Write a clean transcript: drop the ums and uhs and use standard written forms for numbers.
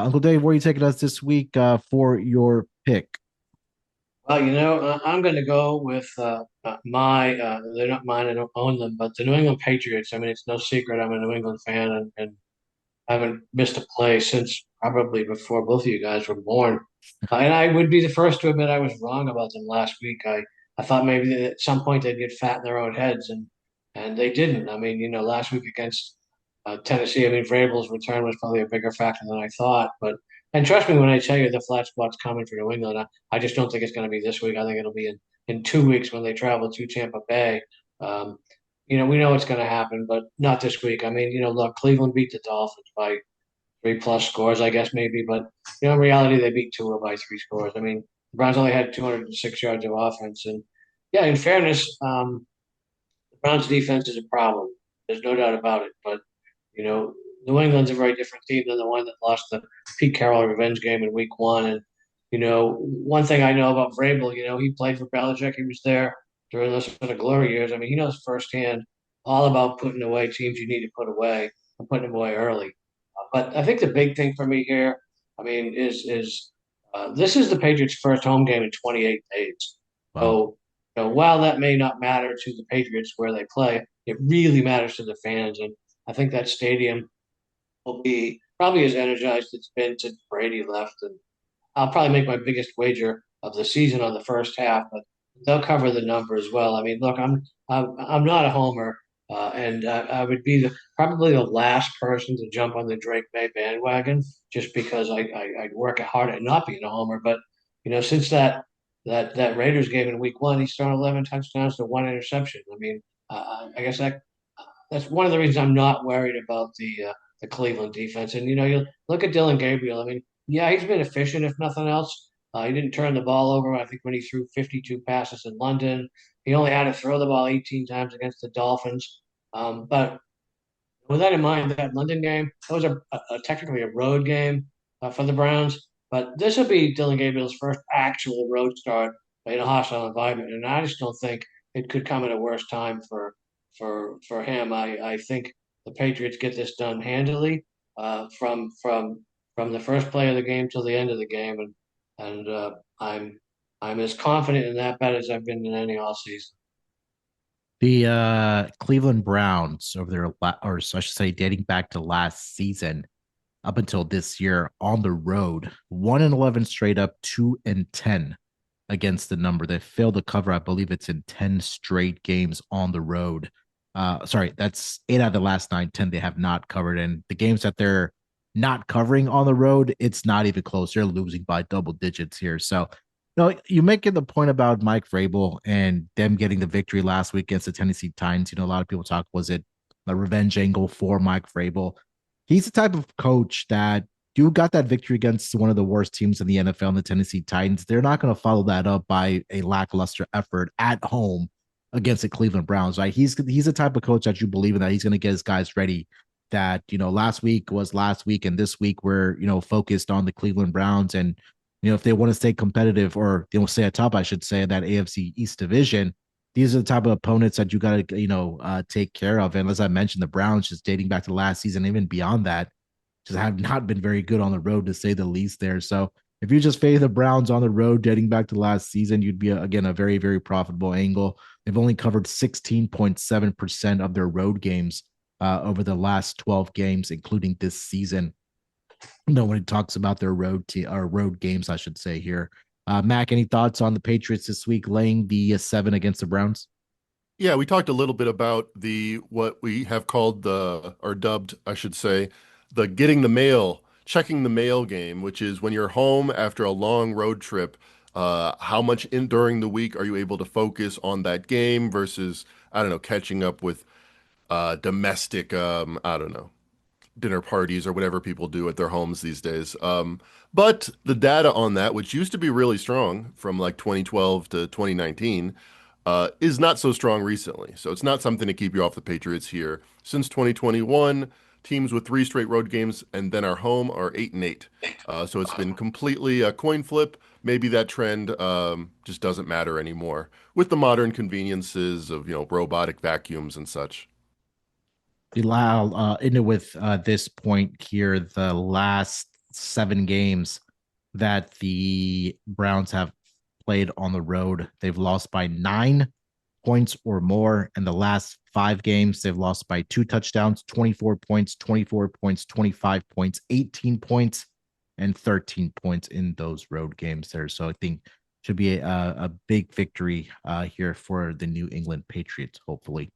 Uncle Dave, where are you taking us this week for your pick? Well, I'm going to go with they're not mine, I don't own them, but the New England Patriots. I mean, it's no secret I'm a New England fan and haven't missed a play since probably before both of you guys were born. And I would be the first to admit I was wrong about them last week. I thought maybe that at some point they'd get fat in their own heads, and they didn't. I mean, last week against Tennessee, I mean, Vrabel's return was probably a bigger factor than I thought. And trust me when I tell you the flat spot's coming for New England. I just don't think it's going to be this week. I think it'll be in 2 weeks when they travel to Tampa Bay. Um, we know it's going to happen, but not this week. I mean, look, Cleveland beat the Dolphins by three plus scores, I guess maybe, but in reality, they beat Tua by three scores. I mean, the Browns only had 206 yards of offense, and yeah, in fairness, the Browns' defense is a problem. There's no doubt about it. But you know, New England's a very different team than the one that lost the Pete Carroll revenge game in Week 1. And one thing I know about Vrabel, he played for Belichick. He was there during those sort of glory years. I mean, he knows firsthand all about putting away teams you need to put away and putting them away early. But I think the big thing for me here, I mean, is this is the Patriots' first home game in 28 days. Wow. So, while that may not matter to the Patriots where they play, it really matters to the fans. And I think that stadium will be probably as energized as it's been since Brady left. And I'll probably make my biggest wager of the season on the first half, but they'll cover the number as well. I mean, look, I'm not a homer, and I would be probably the last person to jump on the Drake May bandwagon just because I work hard at not being a homer. But since that Raiders game in Week 1, he's thrown 11 touchdowns to one interception. I mean, I guess that's one of the reasons I'm not worried about the Cleveland defense. And you look at Dylan Gabriel. I mean, yeah, he's been efficient if nothing else. He didn't turn the ball over. I think when he threw 52 passes in London, he only had to throw the ball 18 times against the Dolphins. But with that in mind, that London game, that was technically a road game for the Browns. But this will be Dylan Gabriel's first actual road start in a hostile environment, and I just don't think it could come at a worse time for him. I think the Patriots get this done handily from the first play of the game till the end of the game, and I'm as confident in that bet as I've been in any all season. The Cleveland Browns over there, or so I should say, dating back to last season up until this year on the road, 1-11 straight up, 2-10 against the number. They failed to cover. I believe it's in 10 straight games on the road. Sorry, that's 8 out of the last 9, 10 they have not covered. And the games that they're not covering on the road, it's not even close. They're losing by double digits here. So, no, you making the point about Mike Vrabel and them getting the victory last week against the Tennessee Titans. A lot of people talk, was it a revenge angle for Mike Vrabel? He's the type of coach that you got that victory against one of the worst teams in the NFL, in the Tennessee Titans. They're not going to follow that up by a lackluster effort at home against the Cleveland Browns, right? He's the type of coach that you believe in, that he's going to get his guys ready. That last week was last week, and this week we're focused on the Cleveland Browns, and if they want to stay competitive, or they want to stay atop, I should say, that AFC East division, these are the type of opponents that you got to take care of. And as I mentioned, the Browns, just dating back to last season, even beyond that, just have not been very good on the road, to say the least there. So if you just favor the Browns on the road dating back to last season, you'd be, again, a very, very profitable angle. They've only covered 16.7% of their road games over the last 12 games, including this season. When it talks about their road games, I should say here. Mac, any thoughts on the Patriots this week laying the 7 against the Browns? Yeah, we talked a little bit about the what we have called the or dubbed, I should say, the getting the mail, checking the mail game, which is when you're home after a long road trip, how much in during the week are you able to focus on that game versus, I don't know, catching up with domestic, I don't know, dinner parties or whatever people do at their homes these days. But the data on that, which used to be really strong from like 2012 to 2019, is not so strong recently. So it's not something to keep you off the Patriots here. Since 2021, teams with 3 straight road games and then our home are 8-8. So it's been completely a coin flip. Maybe that trend just doesn't matter anymore with the modern conveniences of, robotic vacuums and such. Bilal, into with this point here, the last 7 games that the Browns have played on the road, they've lost by 9 points or more. In the last 5 games, they've lost by 2 touchdowns, 24 points, 24 points, 25 points, 18 points, and 13 points in those road games there. So I think should be a big victory here for the New England Patriots, hopefully.